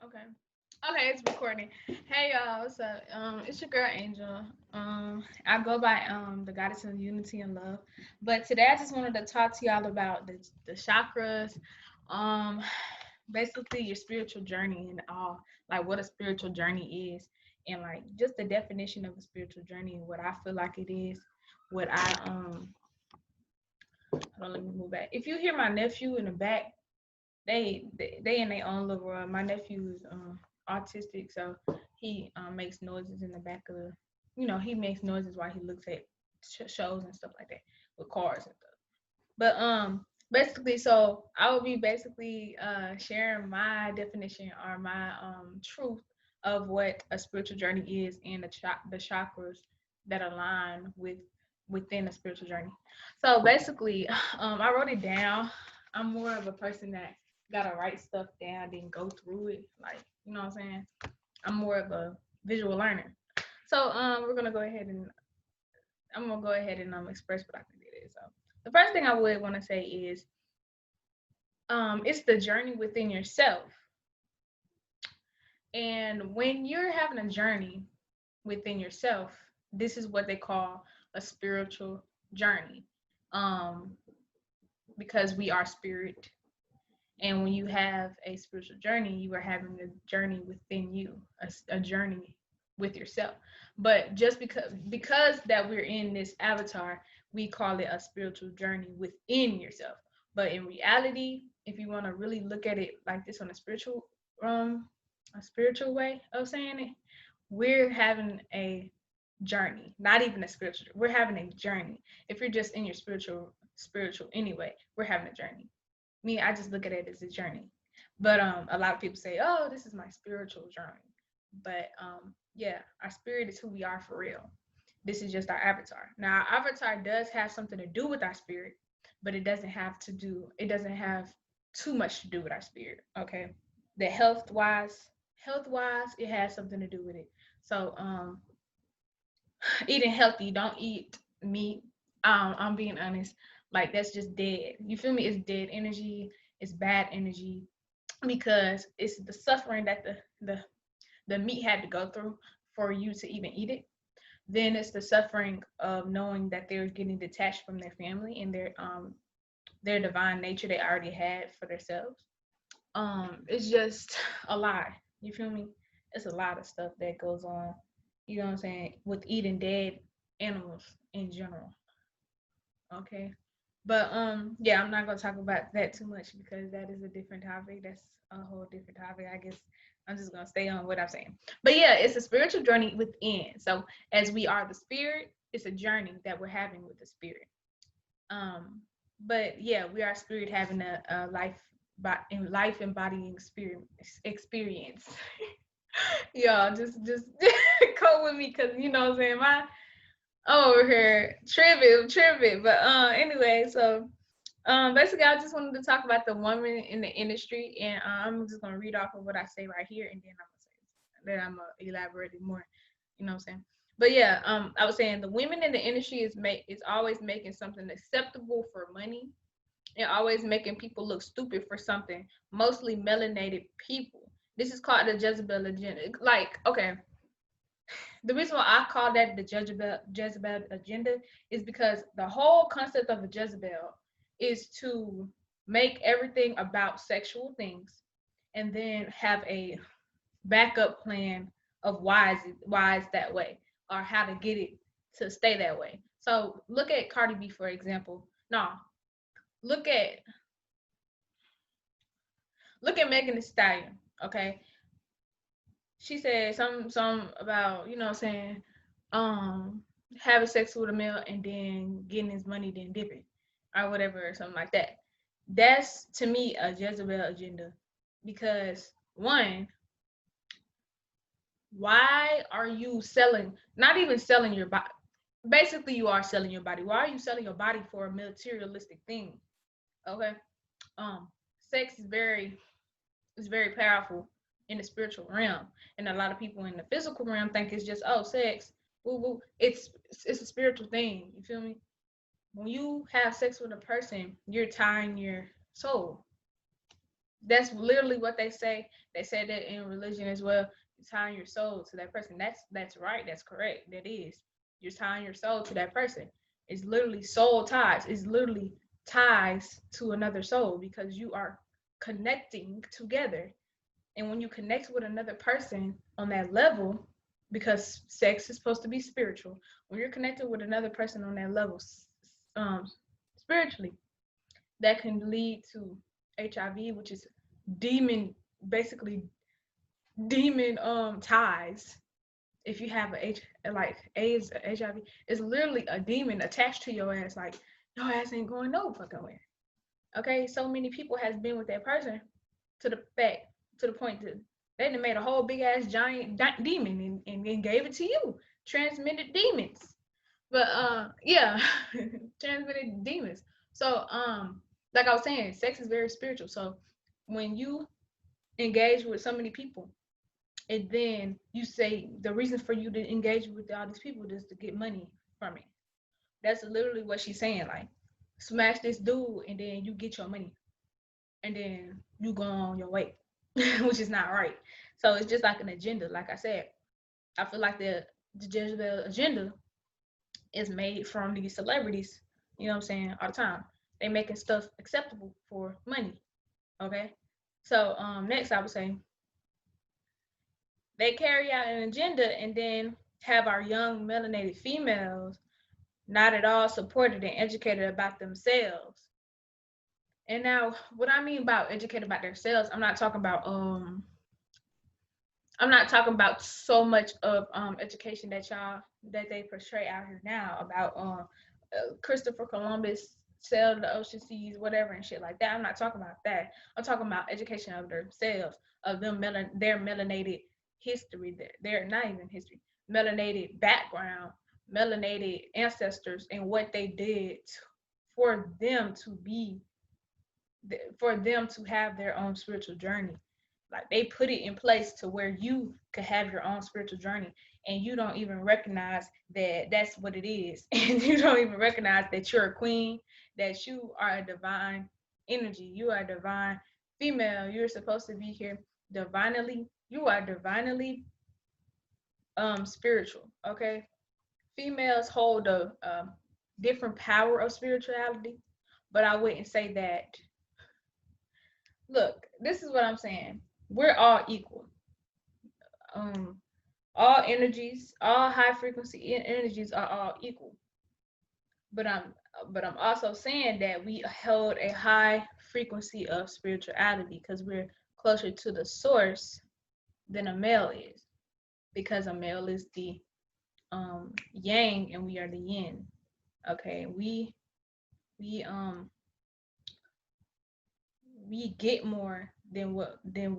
Okay. Okay, it's recording. Hey y'all, what's up? It's your girl Angel. I go by the goddess of unity and love. But today I just wanted to talk to y'all about the chakras, um, basically your spiritual journey and all, like what a spiritual journey is, and like just the definition of a spiritual journey and what I feel like it is. What I hold on, let me move back. If you hear my nephew in the back, they in their own little world. My nephew is autistic, so he makes noises in the back of the, he makes noises while he looks at shows and stuff like that with cars and stuff. But basically, so I will be basically sharing my definition or my truth of what a spiritual journey is and the chakras that align within a spiritual journey. So basically, I wrote it down. I'm more of a person that gotta write stuff down, then go through it. Like, you know what I'm saying? I'm more of a visual learner. So we're gonna go ahead and I'm gonna go ahead and express what I think it is. So the first thing I would want to say is it's the journey within yourself. And when you're having a journey within yourself, this is what they call a spiritual journey. Um, because we are spirit. And when you have a spiritual journey, you are having a journey within you, a journey with yourself. But just because that we're in this avatar, we call it a spiritual journey within yourself. But in reality, if you want to really look at it like this on um a spiritual way of saying it, we're having a journey, not even a spiritual. We're having a journey. If you're just in your spiritual anyway, we're having a journey. Me, I just look at it as a journey. But a lot of people say, "Oh, this is my spiritual journey." But yeah, our spirit is who we are for real. This is just our avatar. Now, our avatar does have something to do with our spirit, but it doesn't have to do. It doesn't have too much to do with our spirit. Okay, the health wise, it has something to do with it. So eating healthy, don't eat meat. I'm being honest. Like that's just dead. You feel me? It's dead energy. It's bad energy because it's the suffering that the meat had to go through for you to even eat it. Then it's the suffering of knowing that they're getting detached from their family and their divine nature they already had for themselves. It's just a lot. You feel me? It's a lot of stuff that goes on. You know what I'm saying? With eating dead animals in general. Okay. But yeah, I'm not gonna talk about that too much because that is a different topic. That's a whole different topic. I guess I'm just gonna stay on what I'm saying. But yeah, it's a spiritual journey within. So as we are the spirit, it's a journey that we're having with the spirit. Um, but yeah, we are spirit having a life embodying experience. Y'all just go with me because you know what I'm saying. I'm over here tripping. But anyway, so basically, I just wanted to talk about the woman in the industry, and I'm just gonna read off of what I say right here, and then I'm gonna elaborate it more. You know what I'm saying? But yeah, I was saying the women in the industry is always making something acceptable for money, and always making people look stupid for something. Mostly melanated people. This is called the Jezebel agenda. Like, okay, the reason why I call that the Jezebel agenda is because the whole concept of a Jezebel is to make everything about sexual things and then have a backup plan of why it's that way or how to get it to stay that way. So look at Cardi B for example. No, look at Megan Thee Stallion. Okay, she said some about you know what I'm saying having sex with a male and then getting his money then dipping or whatever or something like that. That's to me a Jezebel agenda because one, why are you selling, not even selling your body, basically you are selling your body. Why are you selling your body for a materialistic thing? Okay, um sex is very powerful in the spiritual realm, and a lot of people in the physical realm think it's just oh sex, woo woo. It's a spiritual thing. You feel me? When you have sex with a person, you're tying your soul. That's literally what they say. They say that in religion as well. You're tying your soul to that person. That's right. That's correct. That is. You're tying your soul to that person. It's literally soul ties. It's literally ties to another soul because you are connecting together. And when you connect with another person on that level, because sex is supposed to be spiritual, when you're connected with another person on that level, um, spiritually, that can lead to HIV, which is demon, basically demon ties. If you have like AIDS, HIV, it's literally a demon attached to your ass. Like your ass ain't going no fucking where. Okay, so many people has been with that person to the fact to the point that they done made a whole big ass giant demon and gave it to you. Transmitted demons. But yeah, transmitted demons. So like I was saying, sex is very spiritual. So when you engage with so many people, and then you say the reason for you to engage with all these people is to get money from it. That's literally what she's saying. Like, smash this dude, and then you get your money, and then you go on your way, which is not right. So it's just like an agenda. Like I said, I feel like the Jezebel agenda is made from these celebrities, you know what I'm saying, all the time. They making stuff acceptable for money. Okay. So next I would say they carry out an agenda and then have our young melanated females not at all supported and educated about themselves. And now what I mean about educated about themselves, I'm not talking about so much of education that they portray out here now about Christopher Columbus sailed the ocean seas, whatever and shit like that. I'm not talking about that. I'm talking about education of themselves, of their melanated history, their not even history, melanated background, melanated ancestors, and what they did for them to be, for them to have their own spiritual journey. Like they put it in place to where you could have your own spiritual journey, and you don't even recognize that that's what it is, and you don't even recognize that you're a queen, that you are a divine energy, you are a divine female, you're supposed to be here divinely, you are divinely spiritual. Okay, females hold a different power of spirituality, but I wouldn't say that. Look, this is what I'm saying. We're all equal. Um, all energies, all high frequency energies are all equal. But I'm also saying that we hold a high frequency of spirituality because we're closer to the source than a male is. Because a male is the yang and we are the yin. Okay, we we get more than what than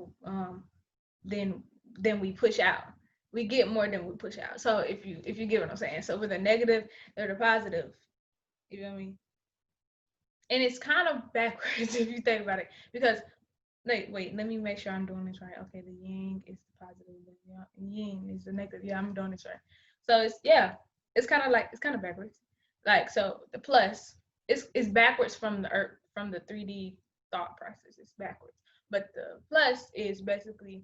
than we push out. We get more than we push out. So if you get what I'm saying. So with a negative, they're the positive. You know what I mean? And it's kind of backwards if you think about it. Because wait, let me make sure I'm doing this right. Okay, the yang is the positive, the yin is the negative. Yeah, I'm doing this right. So it's kind of like it's kind of backwards. Like so the plus it's backwards from the earth from the 3D thought process. It's backwards. But the plus is basically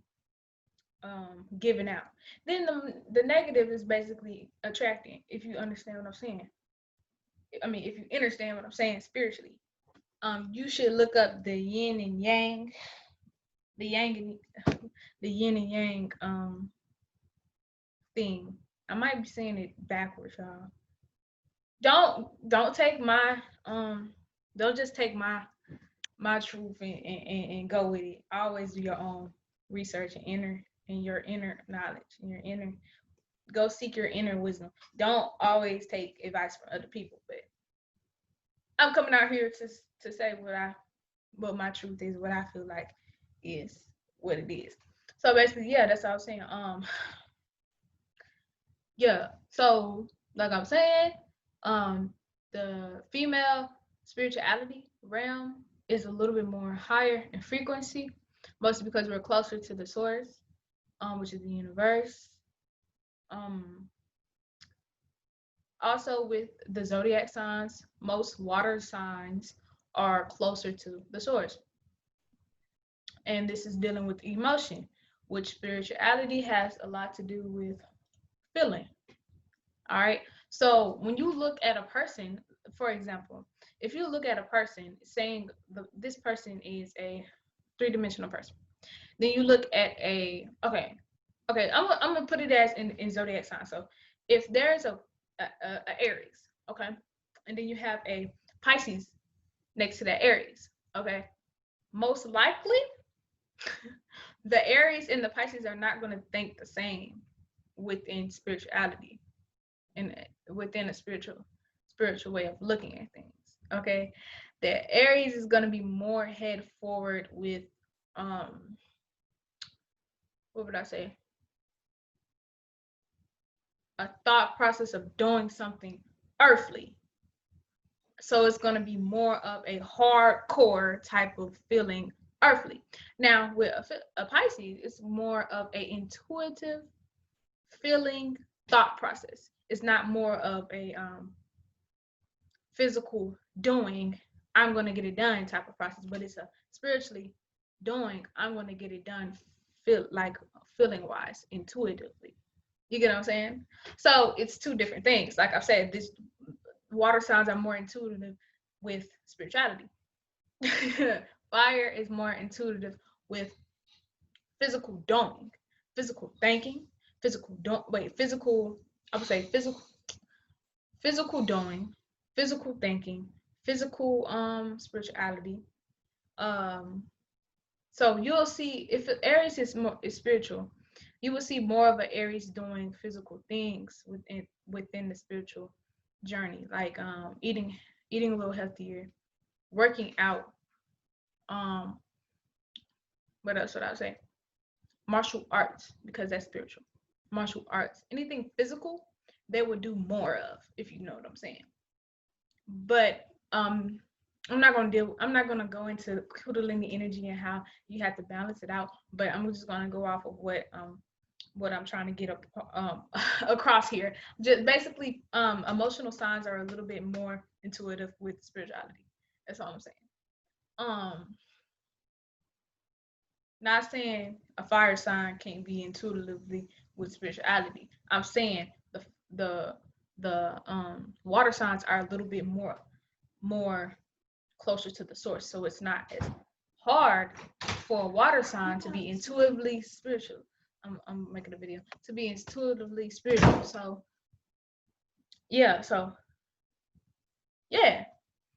giving out. Then the negative is basically attracting, if you understand what I'm saying. I mean, if you understand what I'm saying spiritually. You should look up the yin and yang, the yang and the yin and yang thing. I might be saying it backwards, y'all. Don't take my don't just take my truth and go with it. Always do your own research and your inner knowledge and your inner go seek your inner wisdom. Don't always take advice from other people. But I'm coming out here to say what my truth is, what I feel like is what it is. So basically, yeah, that's all I'm saying. Yeah. So like I'm saying, the female spirituality realm is a little bit more higher in frequency, mostly because we're closer to the source, which is the universe. Um, Also with the zodiac signs, most water signs are closer to the source. and this is dealing with emotion, which spirituality has a lot to do with feeling. All right. So when you look at a person, for example, if you look at a person saying this person is a three-dimensional person, then you look at okay, I'm gonna put it as in zodiac sign. So if there's a Aries, okay, and then you have a Pisces next to that Aries, okay, most likely the Aries and the Pisces are not going to think the same within spirituality and within a spiritual way of looking at things. Okay, the Aries is going to be more head forward with what would I say, a thought process of doing something earthly. So it's going to be more of a hardcore type of feeling earthly. Now with a Pisces, it's more of a intuitive feeling thought process. It's not more of a physical doing, I'm going to get it done type of process, but it's a spiritually doing, I'm going to get it done, feel like feeling wise, intuitively. You get what I'm saying? So it's two different things. Like I've said, this water signs are more intuitive with spirituality. Fire is more intuitive with physical doing, physical thinking, physical, I would say physical doing, physical thinking, physical spirituality. Um so you'll see if Aries is spiritual, you will see more of an Aries doing physical things within the spiritual journey, like eating a little healthier, working out, um what else should I say? Martial arts, because that's spiritual. Martial arts, anything physical, they would do more of, if you know what I'm saying. But I'm not gonna go into Kundalini energy and how you have to balance it out, but I'm just gonna go off of what I'm trying to get up across here. Just basically, emotional signs are a little bit more intuitive with spirituality. That's all I'm saying. Um, Not saying a fire sign can't be intuitively with spirituality. I'm saying the water signs are a little bit more closer to the source, so it's not as hard for a water sign to be intuitively spiritual. I'm making a video to be intuitively spiritual. So yeah, yeah,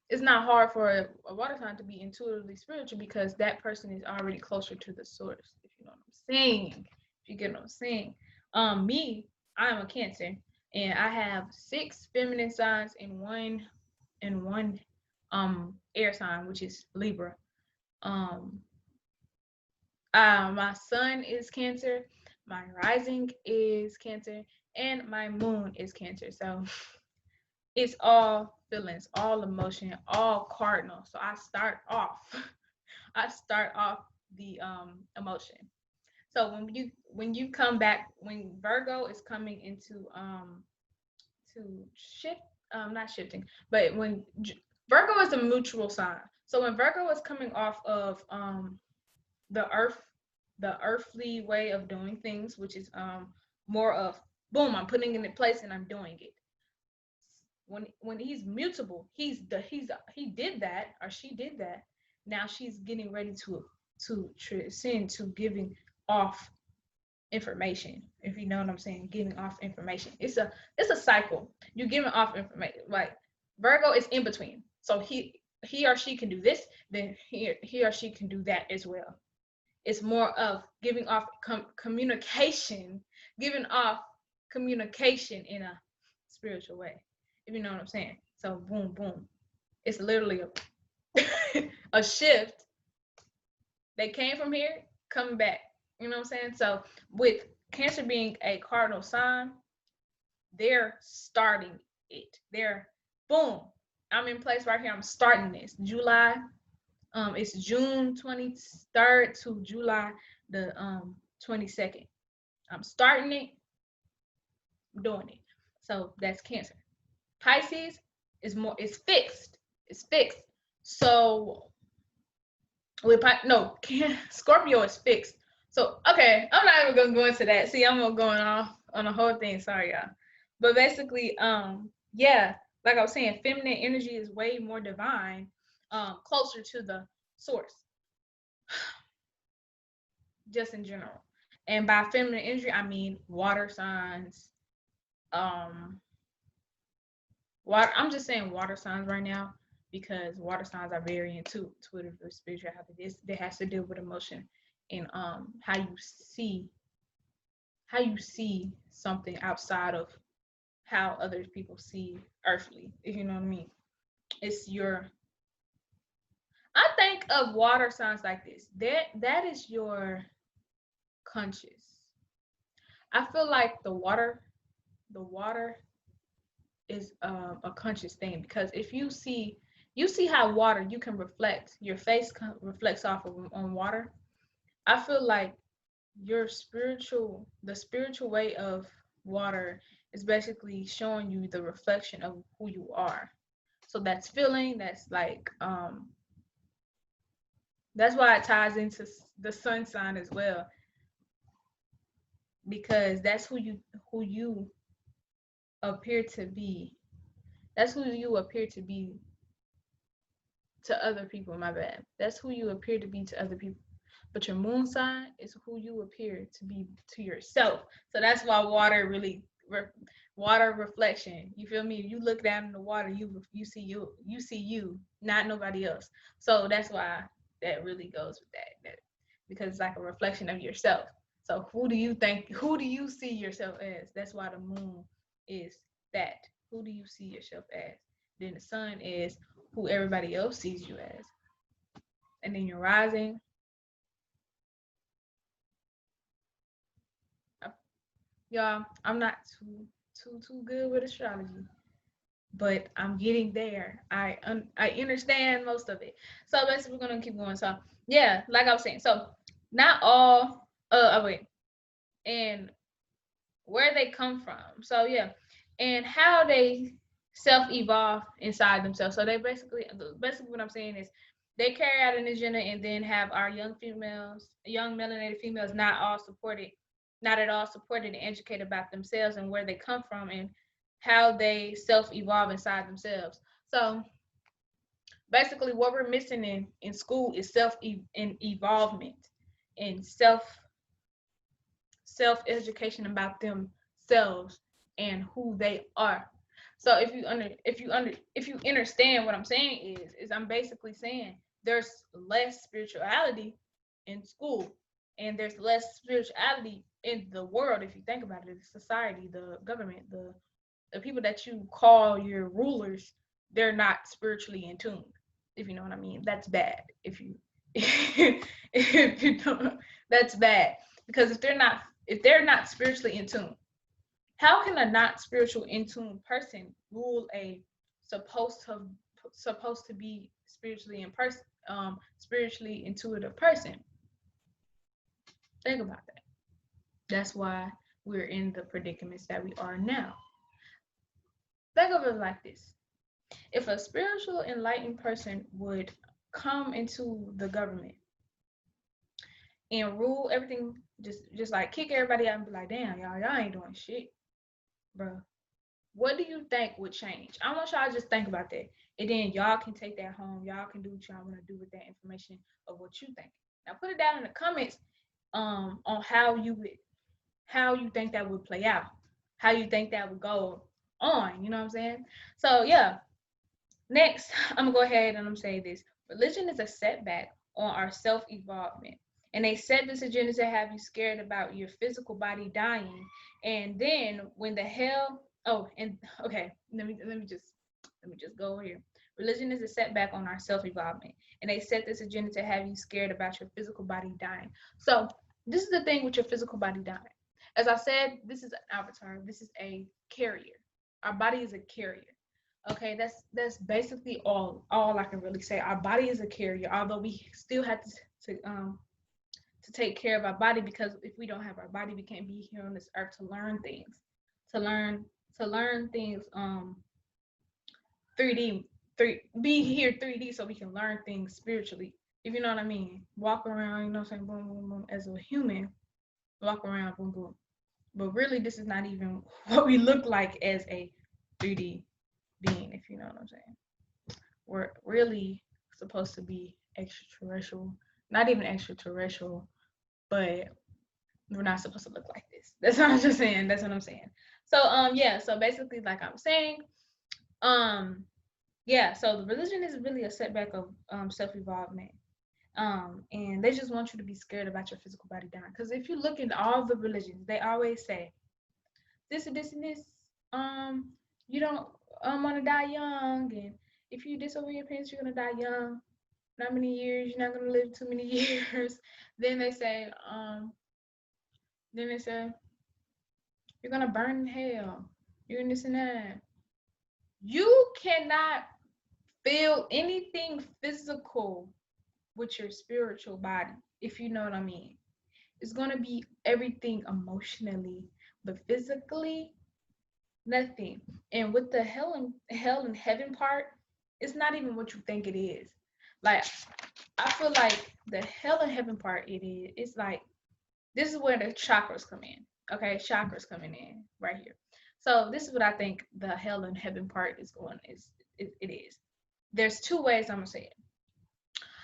it's not hard for a water sign to be intuitively spiritual because that person is already closer to the source. If you know what I'm saying, if you get what I'm saying. Me, I am a Cancer, and I have 6 feminine signs and one air sign, which is Libra. Um, my sun is Cancer, my rising is Cancer, and my moon is Cancer. So it's all feelings, all emotion, all cardinal. So I start off, I start off the emotion. So when you come back, when Virgo is coming into to shift, not shifting, but when Virgo is a mutual sign. So when Virgo is coming off of the earth, the earthly way of doing things, which is more of boom, I'm putting it in place and I'm doing it. When he's mutable, he did that or she did that. Now she's getting ready to transcend to giving off information. If you know what I'm saying, giving off information. It's a cycle. You're giving off information. Like Virgo is in between. So he or she can do this, then he or she can do that as well. It's more of giving off communication, giving off communication in a spiritual way, if you know what I'm saying. So boom, boom. It's literally a shift. They came from here, coming back. You know what I'm saying? So with Cancer being a cardinal sign, they're starting it. They're boom. I'm in place right here. I'm starting this. July. It's June 23rd to July the 22nd. I'm starting it, I'm doing it. So that's Cancer. Pisces is fixed. It's fixed. So No, Scorpio is fixed. So okay, I'm not even gonna go into that. See, I'm going off on the whole thing. Sorry, y'all. But basically, yeah, like I was saying, feminine energy is way more divine, closer to the source, just in general. And by feminine energy, I mean water signs. Um, water. I'm just saying water signs right now because water signs are very intuitive with spirituality. This that has to deal with emotion and how you see something outside of how other people see earthly, if you know what I mean. It's your I think of water signs like this. That is your conscious. I feel like the water is a conscious thing because if you see how water you can reflect your face reflects off of on water. I feel like the spiritual way of water is basically showing you the reflection of who you are. So that's feeling, that's why it ties into the sun sign as well, because that's who you appear to be. That's who you appear to be to other people, my bad. That's who you appear to be to other people. But your moon sign is who you appear to be to yourself. So that's why water reflection. You feel me? You look down in the water, you see you, not nobody else. So that's why that really goes with that because it's like a reflection of yourself. So who do you see yourself as? That's why the moon is that. Who do you see yourself as? Then the sun is who everybody else sees you as. And then your rising, y'all, I'm not too good with astrology, but I'm getting there. I understand most of it. So basically, we're gonna keep going. So yeah, like I was saying, so not all. Oh wait, and where they come from. So yeah, and how they self-evolve inside themselves. So they basically what I'm saying is they carry out an agenda and then have our young melanated females not at all supported and educated about themselves and where they come from and how they self-evolve inside themselves. So basically what we're missing in school is evolvement and self education about themselves and who they are. So if you understand what I'm saying is I'm basically saying there's less spirituality in school and there's less spirituality in the world if you think about it, the society, the government, the people that you call your rulers, they're not spiritually in tune. If you know what I mean, that's bad. If you don't, that's bad because if they're not spiritually in tune, how can a not spiritual in tune person rule a supposed to supposed to be spiritually intuitive person? Think about that. That's why we're in the predicaments that we are now. Think of it like this: if a spiritual enlightened person would come into the government and rule everything, just like kick everybody out and be like, damn, y'all ain't doing shit, bro. What do you think would change? I want y'all to just think about that. And then y'all can take that home. Y'all can do what y'all want to do with that information of what you think. Now put it down in the comments on how you think that would play out. How you think that would go on. You know what I'm saying? So yeah. Next, I'm gonna go ahead and I'm gonna say this. Religion is a setback on our self-evolvement. And they set this agenda to have you scared about your physical body dying. And then when the hell and okay, let me just go over here. Religion is a setback on our self-evolvement. And they set this agenda to have you scared about your physical body dying. So this is the thing with your physical body dying. As I said, this is an avatar, this is a carrier. Our body is a carrier. Okay, that's basically all I can really say. Our body is a carrier, although we still have to take care of our body because if we don't have our body, we can't be here on this earth to learn things, to learn things 3D, be here 3D so we can learn things spiritually. if you know what I mean. Walk around, you know what I'm saying, boom, boom, boom, as a human, walk around, boom, boom. But really, this is not even what we look like as a 3D being, if you know what I'm saying. We're really supposed to be extraterrestrial, not even extraterrestrial, but we're not supposed to look like this. That's what I'm just saying. That's what I'm saying. So yeah, so basically like I'm saying, um yeah, so the religion is really a setback of self-evolvement. And they just want you to be scared about your physical body dying. Because if you look into all the religions, they always say this and this and this. You don't want to die young, and if you disobey your parents, you're gonna die young. Not many years. You're not gonna live too many years. Then they say, then they say you're gonna burn in hell. You're this and that. You cannot feel anything physical with your spiritual body, if you know what I mean. It's gonna be everything emotionally, but physically, nothing. And with the hell and heaven part, it's not even what you think it is. Like I feel like the hell and heaven part it's like this is where the chakras come in. Okay, chakras coming in right here. So this is what I think the hell and heaven part is going it is. There's two ways I'm gonna say it.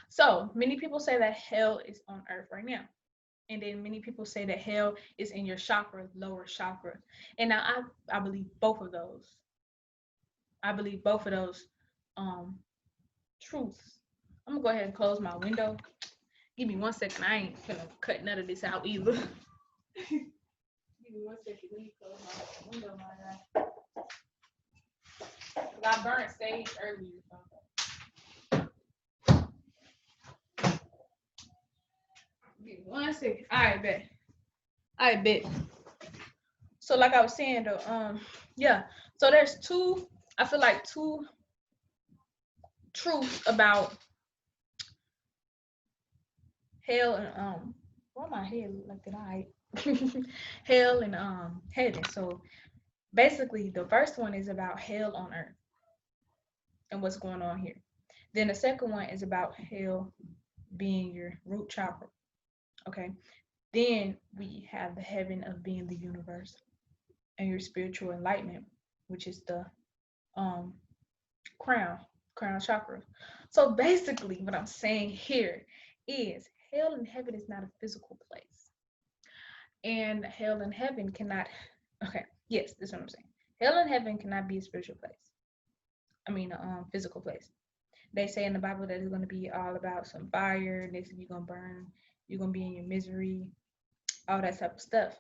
So many people say that hell is on earth right now. And then many people say that hell is in your chakra, lower chakra. And now I believe both of those. I believe both of those um truths. I'm gonna go ahead and close my window. Give me 1 second. I ain't gonna cut none of this out either. Give me 1 second. Let me close my window, my guy. I burnt sage earlier. Give me 1 second. All right, bet. So like I was saying though, yeah. So there's two, I feel like two truths about hell and why my head look like that? I hell and heaven. So basically the first one is about hell on earth and what's going on here. Then the second one is about hell being your root chakra. Okay. Then we have the heaven of being the universe and your spiritual enlightenment, which is the um crown chakra. So basically what I'm saying here is hell and heaven is not a physical place. And hell and heaven cannot, okay, yes, this is what I'm saying. Hell and heaven cannot be a spiritual place. I mean, physical place. They say in the Bible that it's going to be all about some fire, next you're going to burn, you're going to be in your misery, all that type of stuff.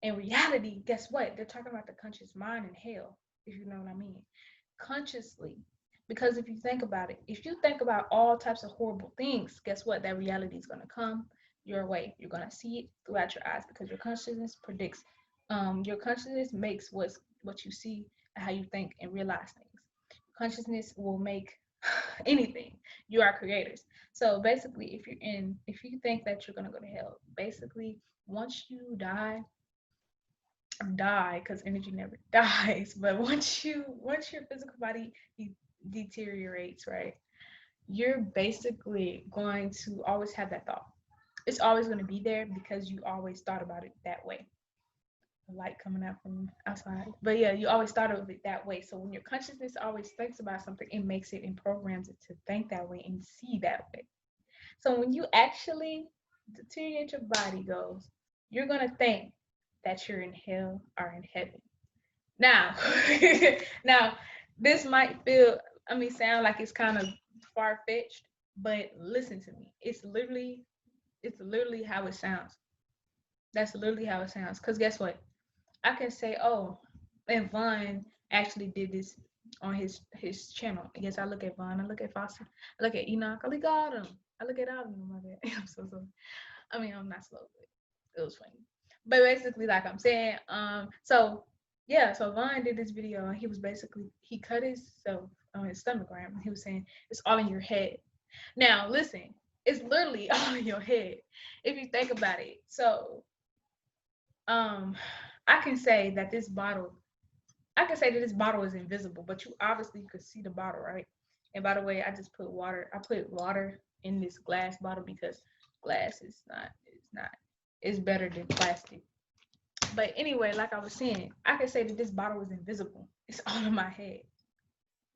In reality, guess what? They're talking about the conscious mind in hell, if you know what I mean. Consciously. Because if you think about it, if you think about all types of horrible things, guess what? That reality is going to come your way. You're going to see it throughout your eyes because your consciousness predicts, your consciousness makes what you see, how you think and realize things. Consciousness will make anything. You are creators. So basically, if you think that you're going to go to hell, basically, once you die because energy never dies, but once your physical body deteriorates, right, you're basically going to always have that thought. It's always going to be there because you always thought about it that way. The light coming out from outside, but yeah, you always thought of it that way. So when your consciousness always thinks about something, it makes it and programs it to think that way and see that way. So when you actually deteriorate your body goes, you're going to think that you're in hell or in heaven. Now, now this might sound like it's kind of far-fetched, but listen to me. It's literally how it sounds. That's literally how it sounds. Because guess what? I can say, oh, and Vaughn actually did this on his channel. Yes, I look at Vaughn, I look at Foster, I look at Enoch, I look at all of them. I look at all of them. My bad. I'm so sorry. I mean, I'm not slow, but it was funny. But basically, like I'm saying, so yeah, so Vaughn did this video and he cut himself on his stomach, right? He was saying it's all in your head. Now listen, it's literally all in your head if you think about it. So I can say that this bottle is invisible, but you obviously could see the bottle, right? And by the way, I put water in this glass bottle because glass is not, it's better than plastic. But anyway, like I was saying, I can say that this bottle is invisible. It's all in my head.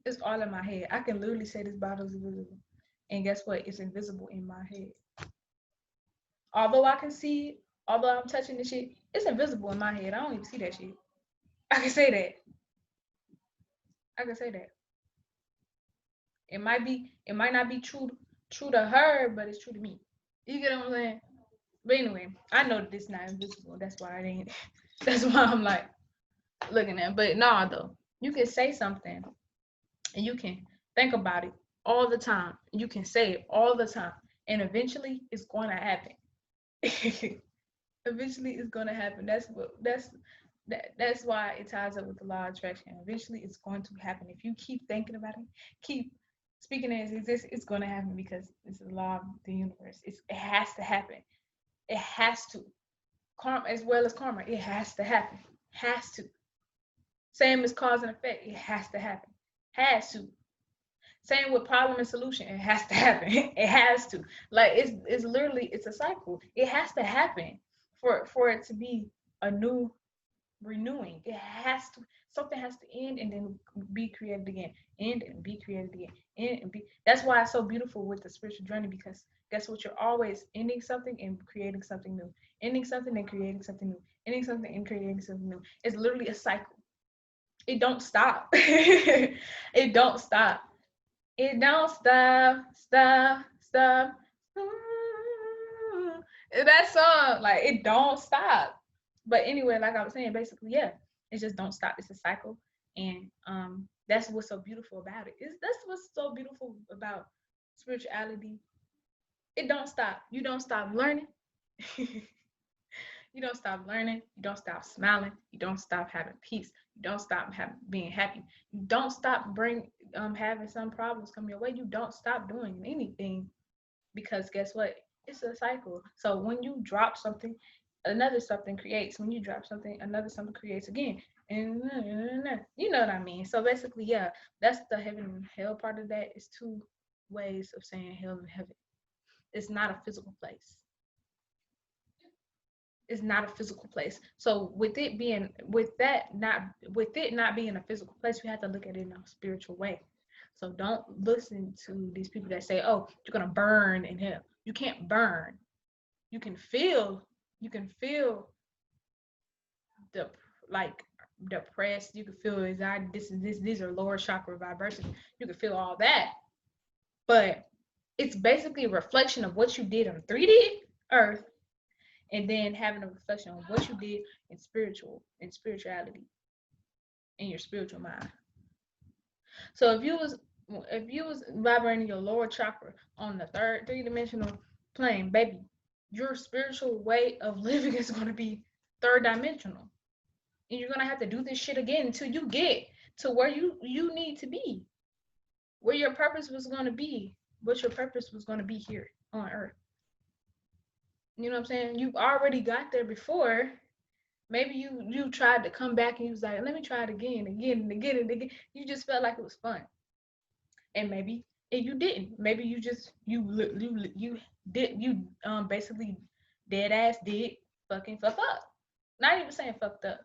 It's all in my head. I can literally say this bottle is invisible. And guess what? It's invisible in my head. Although I can see it, although I'm touching the shit, it's invisible in my head. I don't even see that shit. I can say that. I can say that. It might not be true to her, but it's true to me. You get what I'm saying? But anyway, I know that it's not invisible. That's why I didn't. That's why I'm like looking at it. But nah, though, you can say something and you can think about it all the time. You can say it all the time, and eventually it's going to happen. Eventually it's going to happen. That's why it ties up with the law of attraction. Eventually it's going to happen. If you keep thinking about it, keep speaking as it exists, it's going to happen because it's the law of the universe. It has to happen. It has to. Karma, as well as karma, it has to happen. Has to. Same as cause and effect, it has to happen. Has to. Same with problem and solution, it has to happen. It has to. Like it's literally it's a cycle. It has to happen for it to be a new renewing. It has to, something has to end and then be created again. End and be created again. End and be, that's why it's so beautiful with the spiritual journey, because guess what? You're always ending something and creating something new. Ending something and creating something new. Ending something and creating something new. It's literally a cycle. It don't stop. It don't stop. It don't stop, stop. That song, like it don't stop. But anyway, like I was saying, basically, yeah, it just don't stop. It's a cycle, and that's what's so beautiful about it. That's what's so beautiful about spirituality. It don't stop. You don't stop learning. You don't stop learning. You don't stop smiling. You don't stop having peace. You don't stop being happy. You don't stop having some problems come your way. You don't stop doing anything, because guess what? It's a cycle. So when you drop something, another something creates. When you drop something, another something creates again. And you know what I mean. So basically, yeah, that's the heaven and hell part of that. It's two ways of saying hell and heaven. It's not a physical place. It's not a physical place. So with it not being a physical place, we have to look at it in a spiritual way. So don't listen to these people that say, "Oh, you're gonna burn in hell." You can't burn. You can feel. You can feel the like depressed. You can feel anxiety. These are lower chakra vibrations. You can feel all that, but it's basically a reflection of what you did on 3D Earth, and then having a reflection on what you did in spirituality, in your spiritual mind. So if you was vibrating your lower chakra on the third three-dimensional plane, baby, your spiritual way of living is going to be third dimensional, and you're going to have to do this shit again until you get to where you need to be, where your purpose was going to be, what your purpose was going to be here on earth. You know what I'm saying? You've already got there before. Maybe you tried to come back and you was like, let me try it again, again, and again, and again. You just felt like it was fun, and maybe and you didn't. Maybe you just you basically dead ass did fucking fuck up. Not even saying fucked up.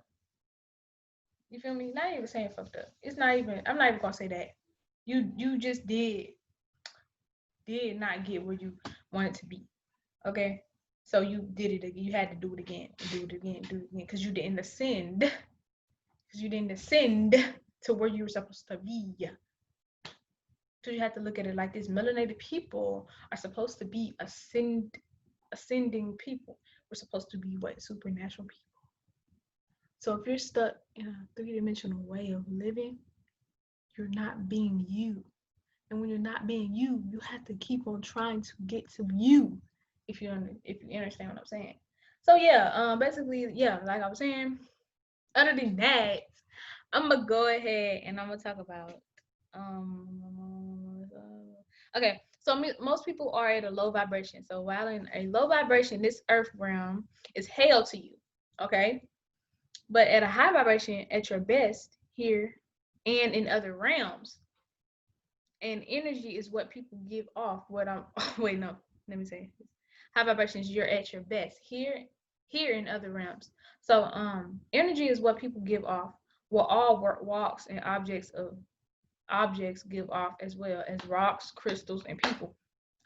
You feel me? Not even saying fucked up. It's not even. I'm not even gonna say that. You just did not get where you wanted to be. Okay. So you did it again. You had to do it again, do it again, do it again, because you didn't ascend. Because you didn't ascend to where you were supposed to be. So you have to look at it like this: melanated people are supposed to be ascending people. We're supposed to be what? Supernatural people. So if you're stuck in a three-dimensional way of living, you're not being you. And when you're not being you, you have to keep on trying to get to you. If you understand what I'm saying. So yeah, basically, yeah, like I was saying, other than that, I'm gonna go ahead and I'm gonna talk about okay. So most people are at a low vibration. So while in a low vibration, this earth realm is hell to you. Okay. But at a high vibration, at your best here and in other realms, And energy is what people give off. What I'm wait, no, let me say this. High vibrations, you're at your best. Here in other realms. So energy is what people give off. Well, all walks and objects give off, as well as rocks, crystals, and people.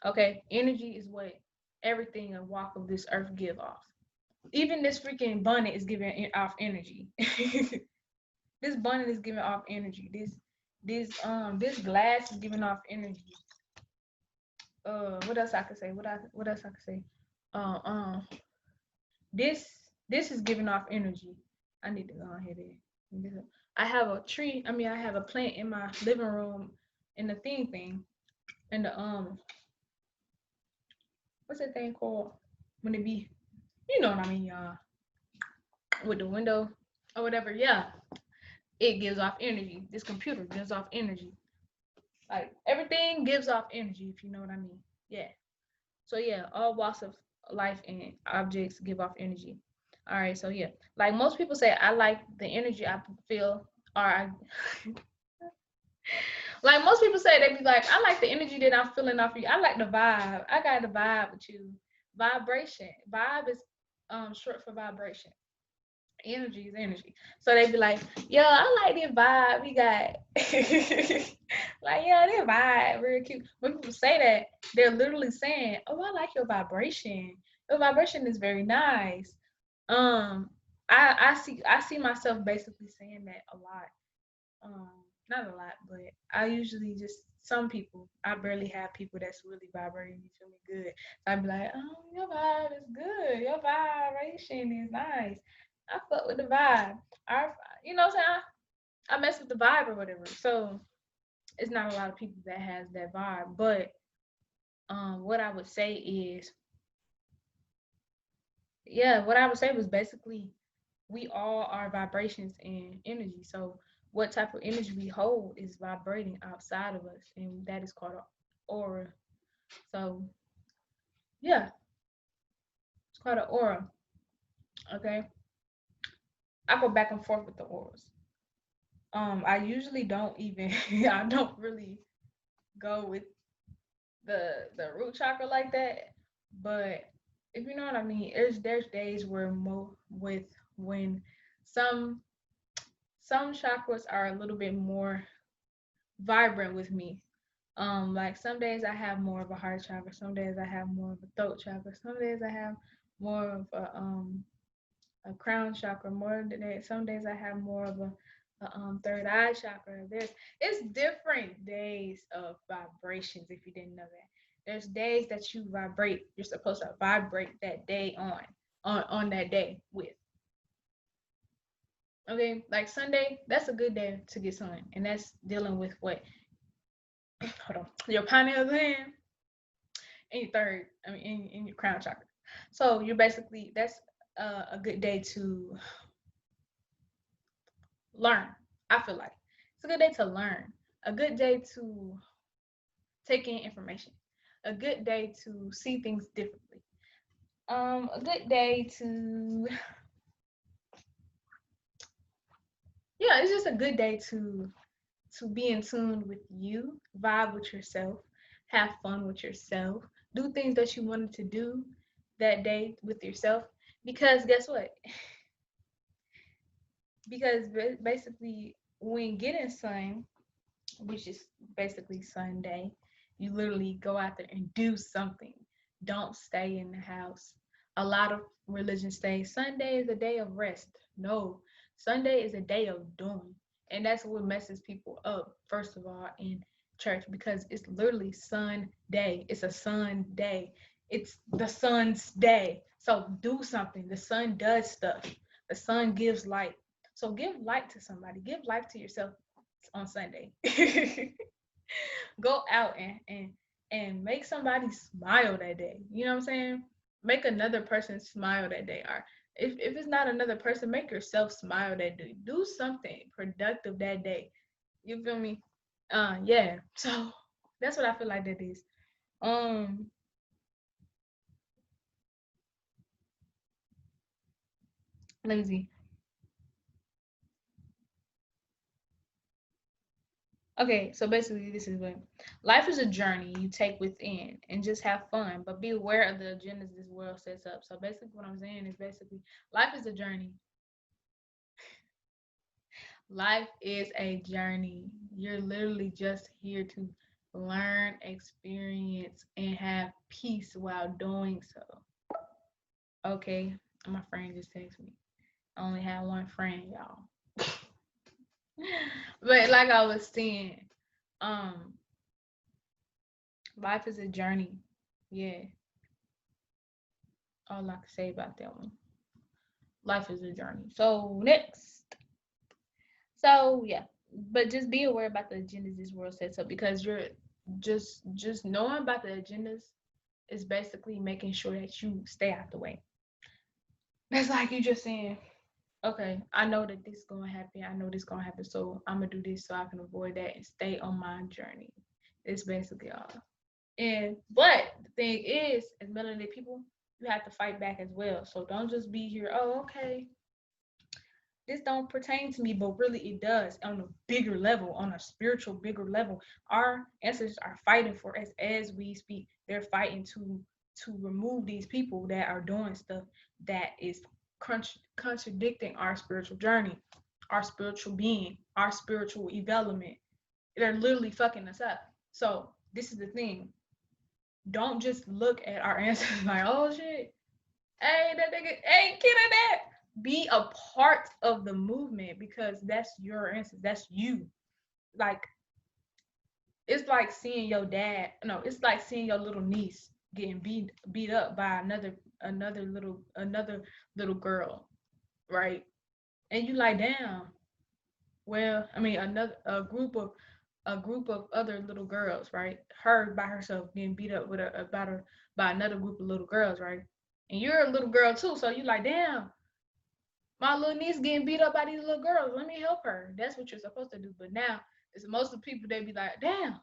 Okay, energy is what everything and walk of this earth give off. Even this freaking bonnet is giving off energy. This bonnet is giving off energy. This glass is giving off energy. What else I could say? What else I could say? Uh, um, this this is giving off energy. I need to go ahead and I have a tree. I mean, I have a plant in my living room, in the thing, in the what's that thing called when it be? You know what I mean, y'all? With the window or whatever. Yeah, it gives off energy. This computer gives off energy. Like everything gives off energy, if you know what I mean. Yeah. So yeah, all walks of life and objects give off energy. All right, so yeah, like most people say, I like the energy I feel, or I, like most people say, they be like, I like the energy that I'm feeling off you. I like the vibe. I got the vibe with you. Vibration. Vibe is short for vibration. Energy is energy. So they be like, yo, I like this vibe we got. Like, yeah, this vibe real cute. When people say that, they're literally saying, oh, I like your vibration. Your vibration is very nice. Um, I see myself basically saying that a lot. Um, not a lot, but I usually just some people. I barely have people that's really vibrating me, feel me good. So I'd be like, oh, your vibe is good. Your vibration is nice. I fuck with the vibe. I, you know what I'm saying? I mess with the vibe or whatever. So it's not a lot of people that has that vibe. But what I would say is, yeah, what I would say was basically we all are vibrations and energy. So what type of energy we hold is vibrating outside of us, and that is called an aura. So yeah, it's called an aura. Okay, I go back and forth with the auras. I usually don't even I don't really go with the root chakra like that, but if you know what I mean, there's days where with when some some chakras are a little bit more vibrant with me. Like some days I have more of a heart chakra, some days I have more of a throat chakra, some days I have more of a crown chakra, more than that. Some days I have more of a third eye chakra. It's different days of vibrations if you didn't know that. There's days that you're supposed to vibrate that day on that day with. Okay, like Sunday, that's a good day to get sun, and that's dealing with what hold on, your pineal gland and your third, I mean, in your crown chakra. So you're basically that's a good day to learn. I feel like it's a good day to learn, a good day to take in information, a good day to see things differently. A good day to yeah, it's just a good day to be in tune with you, vibe with yourself, have fun with yourself, do things that you wanted to do that day with yourself. Because guess what? Because basically, when getting sun, which is basically Sunday, you literally go out there and do something. Don't stay in the house. A lot of religions say Sunday is a day of rest. No, Sunday is a day of doing. And that's what messes people up, first of all, in church, because it's literally Sunday. It's a Sunday. It's the sun's day. So do something. The sun does stuff. The sun gives light. So give light to somebody. Give light to yourself on Sunday. Go out and make somebody smile that day. You know what I'm saying? Make another person smile that day. Or if it's not another person, make yourself smile that day. Do something productive that day. You feel me? Yeah. So that's what I feel like that is. Um, let me see. Okay, so basically, this is what life is a journey you take within and just have fun, but be aware of the agendas this world sets up. So basically, what I'm saying is basically life is a journey. Life is a journey. You're literally just here to learn, experience, and have peace while doing so. Okay, my friend just texted me. I only have one friend, y'all. But like I was saying, um, life is a journey. Yeah, all I can say about that one. Life is a journey. So next. So yeah, but just be aware about the agendas this world sets up because you're just knowing about the agendas is basically making sure that you stay out the way. That's like you just saying, okay, I know that this is gonna happen. I know this is gonna happen, so I'm gonna do this so I can avoid that and stay on my journey. It's basically all. And but the thing is, as melanated people, you have to fight back as well. So don't just be here. Oh, okay, this don't pertain to me, but really it does on a bigger level, on a spiritual bigger level. Our ancestors are fighting for us as we speak. They're fighting to remove these people that are doing stuff that is contradicting our spiritual journey, our spiritual being, our spiritual development. They're literally fucking us up. So this is the thing. Don't just look at our ancestors like, oh shit, hey, that nigga ain't kidding that. Be a part of the movement because that's your answer. That's you. Like it's like seeing your dad. No, it's like seeing your little niece getting beat up by another little girl, right? And you like, damn. Well, I mean, another a group of other little girls, right? Her by herself getting beat up with about her by another group of little girls, right? And you're a little girl too, so you like, damn, my little niece getting beat up by these little girls. Let me help her. That's what you're supposed to do. But now, it's most of the people they be like, damn,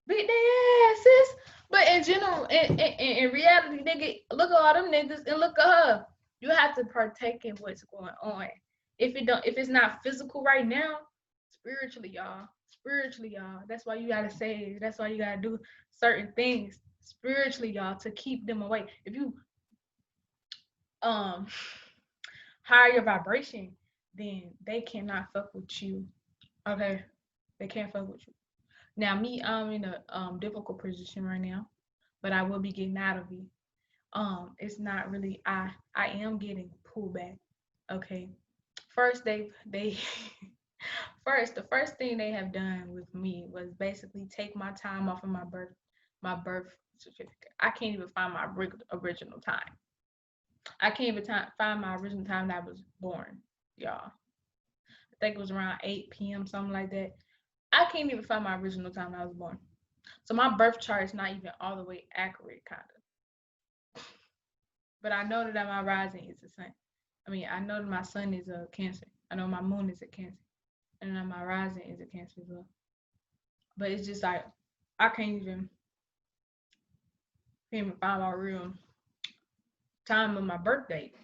beat their asses. But in general, in reality, they get look at all them niggas and look at her. You have to partake in what's going on. If it's not physical right now, spiritually, y'all. Spiritually, y'all. That's why you gotta say. That's why you gotta do certain things spiritually, y'all, to keep them away. If you um higher your vibration, then they cannot fuck with you. Okay, they can't fuck with you. Now, me, I'm in a difficult position right now, but I will be getting out of it. It's not really. I am getting pulled back. Okay, first they first the first thing they have done with me was basically take my time off of my birth certificate. I can't even find my original time. I can't even find my original time that I was born, y'all. I think it was around 8 p.m., something like that. I can't even find my original time I was born. So my birth chart is not even all the way accurate, kind of. But I know that my rising is the sun. I mean, I know that my sun is a Cancer. I know my moon is a Cancer. And then my rising is a Cancer as well. But it's just like, I can't even find my real time of my birth date.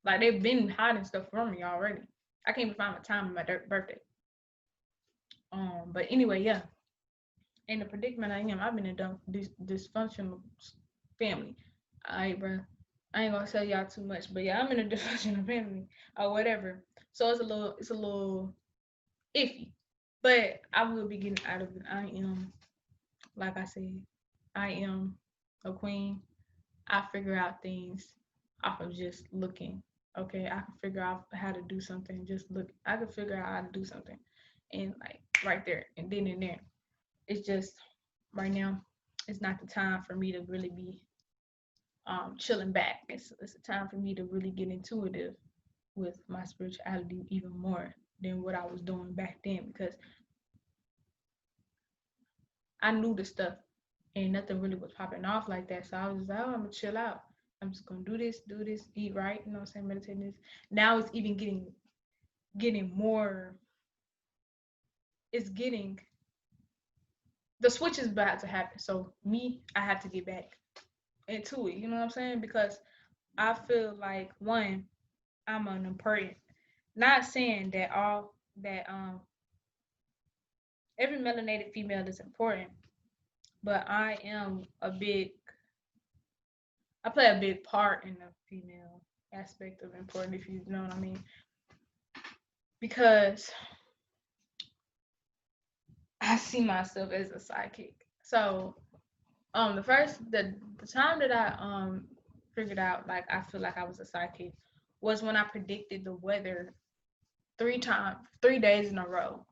Like, they've been hiding stuff from me already. I can't even find my time of my birthday. But anyway, yeah. In the predicament I am, I've been in a dysfunctional family. Alright, bro. I ain't gonna tell y'all too much, but yeah, I'm in a dysfunctional family or whatever. So it's a little iffy. But I will be getting out of it. I am, like I said, I am a queen. I figure out things off of just looking. Okay, I can figure out how to do something. Just look. I can figure out how to do something, and like right there and then and there. It's just right now. It's not the time for me to really be chilling back. It's a time for me to really get intuitive with my spirituality even more than what I was doing back then because I knew the stuff and nothing really was popping off like that. So I was like, oh, I'm gonna chill out. I'm just gonna do this, eat right, you know what I'm saying, meditating this. Now it's even getting more, it's getting the switch is about to happen. So me, I have to get back into it, you know what I'm saying? Because I feel like one, I'm an important. Not saying that all that every melanated female is important, but I play a big part in the female aspect of important, if you know what I mean. Because I see myself as a sidekick. So the time that I figured out like I feel like I was a sidekick was when I predicted the weather 3 days in a row.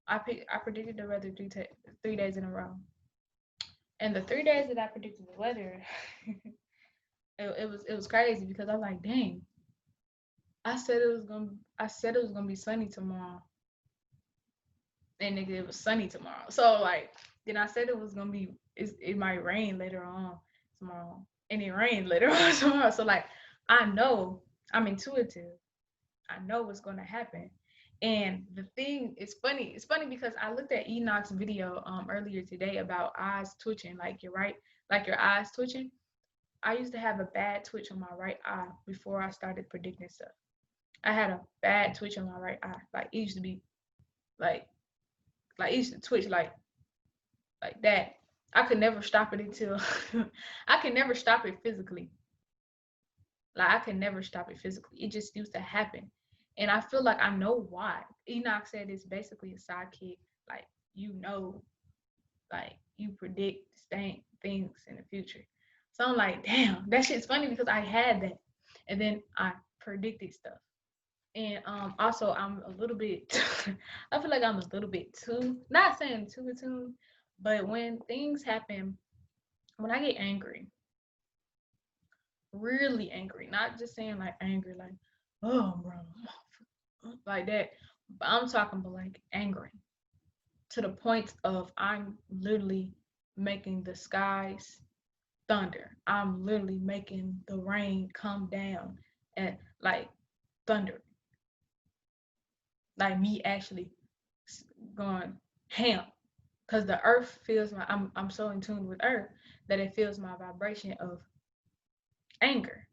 I predicted the weather 3 days in a row. And the 3 days that I predicted the weather, it was crazy because I was like, dang, I said it was gonna be sunny tomorrow, and nigga, it was sunny tomorrow. So like, then I said it might rain later on tomorrow, and it rained later on tomorrow. So like, I know I'm intuitive. I know what's gonna happen. And the thing is funny. It's funny because I looked at Enoch's video earlier today about eyes twitching, like your eyes twitching. I used to have a bad twitch on my right eye before I started predicting stuff. I had a bad twitch on my right eye. Like it used to be like it used to twitch like that. I could never stop it until I could never stop it physically. Like I could never stop it physically. It just used to happen. And I feel like I know why. Enoch said it's basically a sidekick. Like you know, like you predict things in the future. So I'm like, damn, that shit's funny because I had that. And then I predicted stuff. And also I'm a little bit I feel like I'm a little bit too, not saying too attuned, but when things happen, when I get angry, really angry, not just saying like angry, like, oh bro, like that, but I'm talking about like angry to the point of I'm literally making the skies thunder. I'm literally making the rain come down and like thunder. Like me actually going ham. Because the earth feels I'm so in tune with earth that it feels my vibration of anger.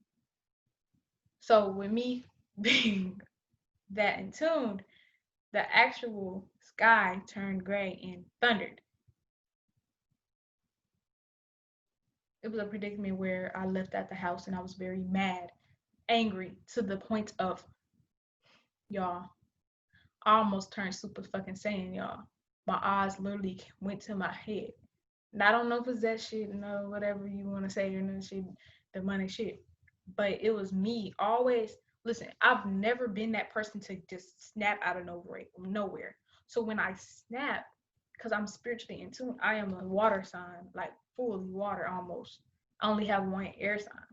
So with me being that in tune, the actual sky turned gray and thundered. It was a predicament where I left at the house and I was very mad, angry to the point of, y'all, I almost turned super fucking saiyan, y'all. My eyes literally went to my head. And I don't know if it's that shit, whatever you want to say, shit, the money shit. But it was me always. Listen, I've never been that person to just snap out of nowhere. So when I snap, because I'm spiritually in tune, I am a water sign, like fully water almost. I only have one air sign.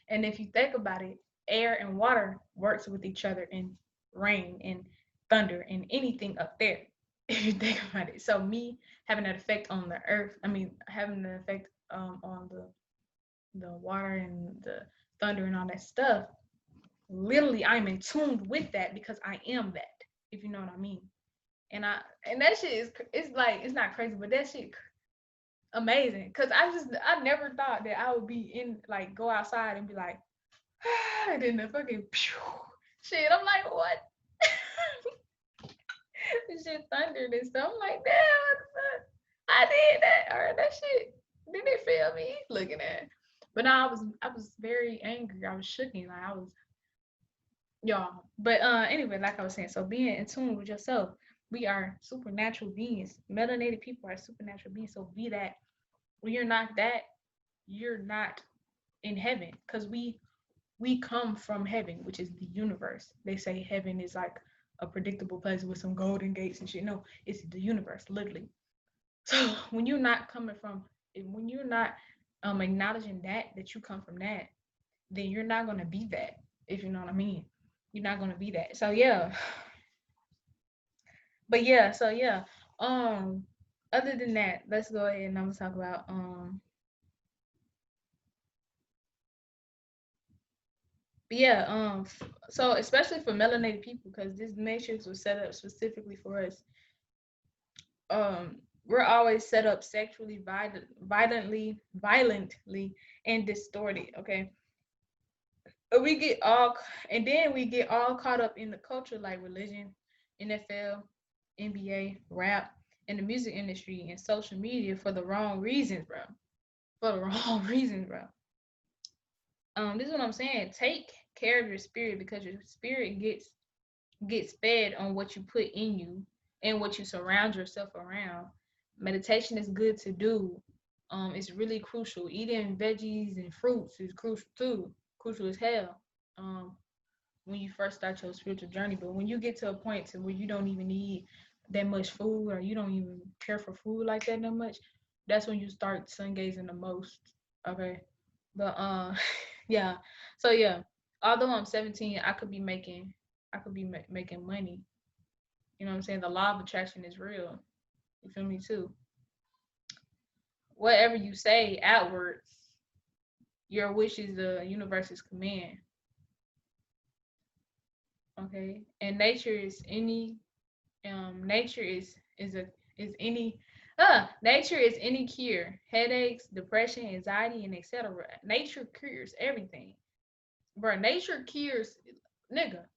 And if you think about it, air and water works with each other in rain and thunder and anything up there. If you think about it. So me having that effect on the earth, having the effect on the water and the thunder and all that stuff, literally I'm in tune with that because I am that, if you know what I mean. And that shit is, it's like, it's not crazy, but that shit amazing. Cause I never thought that I would be in, like, go outside and be like, ah, and then the fucking shit, I'm like, what? This shit thundered and stuff. I'm like, damn, what the fuck? I did that. I heard that shit. Did they feel me looking at it? But no, I was very angry. I was shooking. Like I was, y'all. But anyway, like I was saying, so being in tune with yourself, we are supernatural beings. Melanated people are supernatural beings. So be that. When you're not that, you're not in heaven. Because we come from heaven, which is the universe. They say heaven is like a predictable place with some golden gates and shit. No, it's the universe, literally. So when you're not coming from, when you're not acknowledging that you come from that, then you're not gonna be that. If you know what I mean, you're not gonna be that. So yeah, but yeah, so yeah. Um, Other than that, let's go ahead and I'm gonna talk about But yeah, so especially for melanated people, because this matrix was set up specifically for us. We're always set up sexually violently and distorted. Okay, but we get all caught up in the culture, like religion, NFL, NBA, rap, in the music industry and social media for the wrong reasons, bro. For the wrong reasons, bro. This is what I'm saying. Take care of your spirit because your spirit gets fed on what you put in you and what you surround yourself around. Meditation is good to do. It's really crucial. Eating veggies and fruits is crucial too. Crucial as hell. When you first start your spiritual journey, but when you get to a point to where you don't even need that much food or you don't even care for food like that no much, that's when you start sun gazing the most. Okay. But yeah. So yeah, although I'm 17, I could be making money. You know what I'm saying? The law of attraction is real. You feel me too? Whatever you say outwards, your wish is the universe's command. Okay. And nature is any cure. Headaches, depression, anxiety, and etc. Nature cures everything. Bro, nature cures nigga.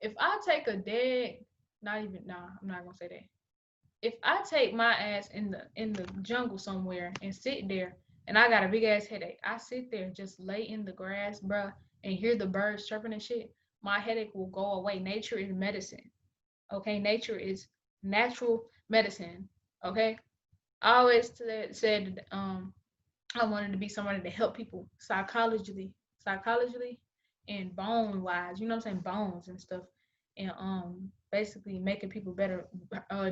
If I take a dead, not even nah, I'm not gonna say that. If I take my ass in the jungle somewhere and sit there and I got a big ass headache, I sit there just lay in the grass, bruh, and hear the birds chirping and shit, my headache will go away. Nature is medicine. Okay, nature is natural medicine. Okay, I always said I wanted to be somebody to help people psychologically and bone wise, you know what I'm saying, bones and stuff, and basically making people better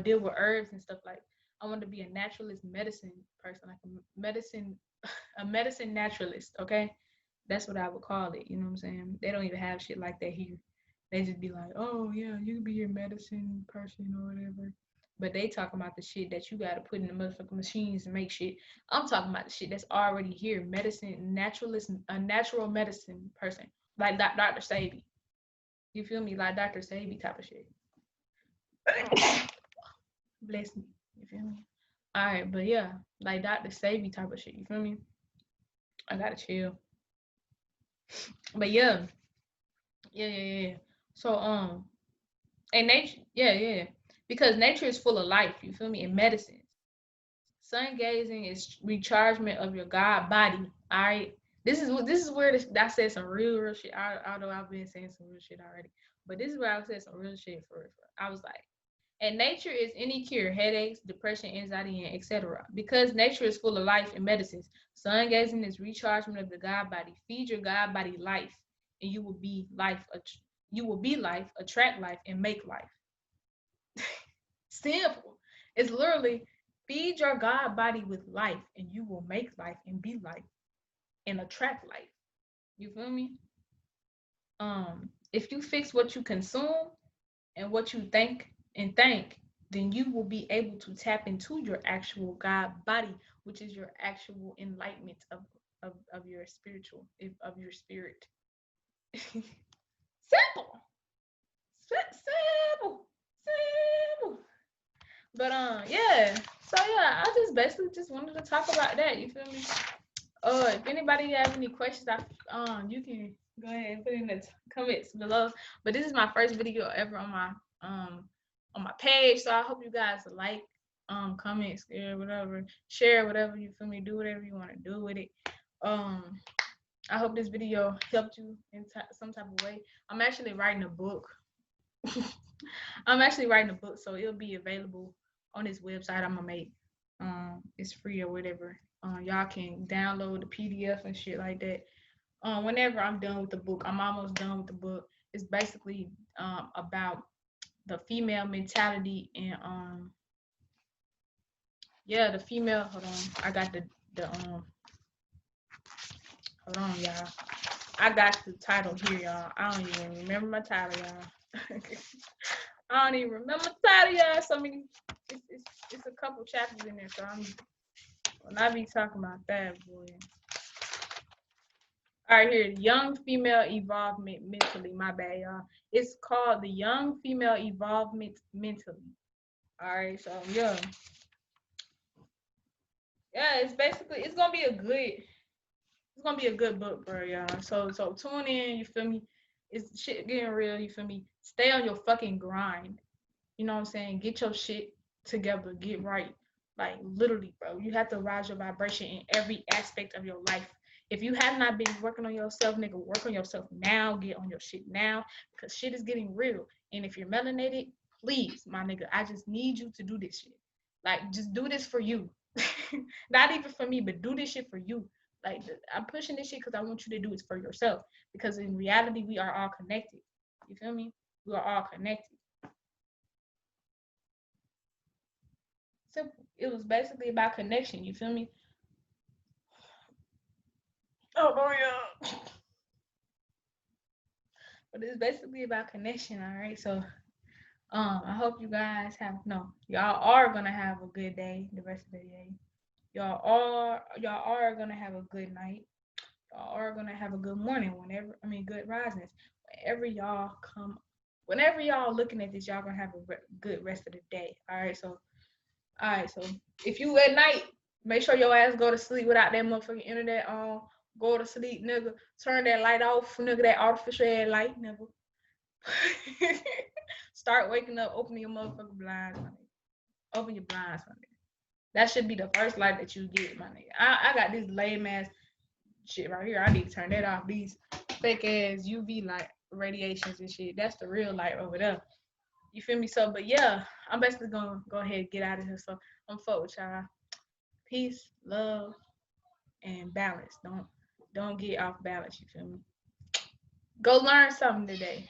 deal with herbs and stuff. Like I wanted to be a naturalist medicine person, like a medicine a medicine naturalist. Okay, that's what I would call it. You know what I'm saying? They don't even have shit like that here. They just be like, oh yeah, you can be your medicine person or whatever. But they talking about the shit that you gotta put in the motherfucking machines and make shit. I'm talking about the shit that's already here. Medicine, naturalist, a natural medicine person. Like Dr. Sabi. You feel me? Like Dr. Sabi type of shit. Bless me. You feel me? Alright, but yeah, like Dr. Sabi type of shit. You feel me? I gotta chill. But yeah. So and nature, yeah. Because nature is full of life, you feel me? And medicines. Sun gazing is rechargement of your God body. All right. This is where I said some real shit. Although I've been saying some real shit already, but this is where I said some real shit for. I was like, and nature is any cure, headaches, depression, anxiety, and etc. Because nature is full of life and medicines. Sun gazing is rechargement of the God body. Feed your God body life, and you will be life. You will be life, attract life, and make life. Simple. It's literally feed your God body with life, and you will make life and be life and attract life. You feel me? If you fix what you consume and what you think, then you will be able to tap into your actual God body, which is your actual enlightenment of your spiritual, of your spirit. Simple. Simple. Simple. But yeah. So yeah, I just basically just wanted to talk about that. You feel me? If anybody have any questions, you can go ahead and put in the comments below. But this is my first video ever on my page, so I hope you guys like, comment, share whatever, you feel me, do whatever you want to do with it. I hope this video helped you in some type of way. I'm actually writing a book. So it'll be available on this website I'm gonna make. It's free or whatever. Y'all can download the PDF and shit like that. Whenever I'm done with the book, I'm almost done with the book. It's basically about the female mentality and the female. Hold on, I got the hold on, y'all. I got the title here, y'all. I don't even remember my title, y'all. I don't even remember my title, y'all. So many. It's a couple chapters in there, so when I be talking about that, boy. All right, here, Young Female Evolvement Mentally. My bad, y'all. It's called the Young Female Evolvement Mentally. All right, so yeah, it's gonna be a good book, bro, y'all. So tune in. You feel me? It's shit getting real. You feel me? Stay on your fucking grind. You know what I'm saying? Get your shit together, get right. Like literally, bro. You have to rise your vibration in every aspect of your life. If you have not been working on yourself, nigga, work on yourself now. Get on your shit now. Because shit is getting real. And if you're melanated, please, my nigga, I just need you to do this shit. Like, just do this for you. Not even for me, but do this shit for you. Like, I'm pushing this shit because I want you to do it for yourself. Because in reality, we are all connected. You feel me? We are all connected. Simple. It was basically about connection. You feel me? Oh, yeah. But it's basically about connection. All right. So, I hope you guys have y'all are gonna have a good day the rest of the day. Y'all are gonna have a good night. Y'all are gonna have a good morning good risings. Whenever y'all come, whenever y'all looking at this, y'all gonna have a good rest of the day. All right. So if you at night, make sure your ass go to sleep without that motherfucking internet on. Go to sleep, nigga. Turn that light off, nigga. That artificial air light, nigga. Start waking up, open your motherfucking blinds, my nigga. Open your blinds, my nigga. That should be the first light that you get, my nigga. I got this lame ass shit right here. I need to turn that off. These fake ass UV light radiations and shit. That's the real light over there. You feel me? So, but yeah, I'm basically gonna go ahead and get out of here. So I'm fuck with y'all. Peace, love, and balance. Don't get off balance. You feel me? Go learn something today.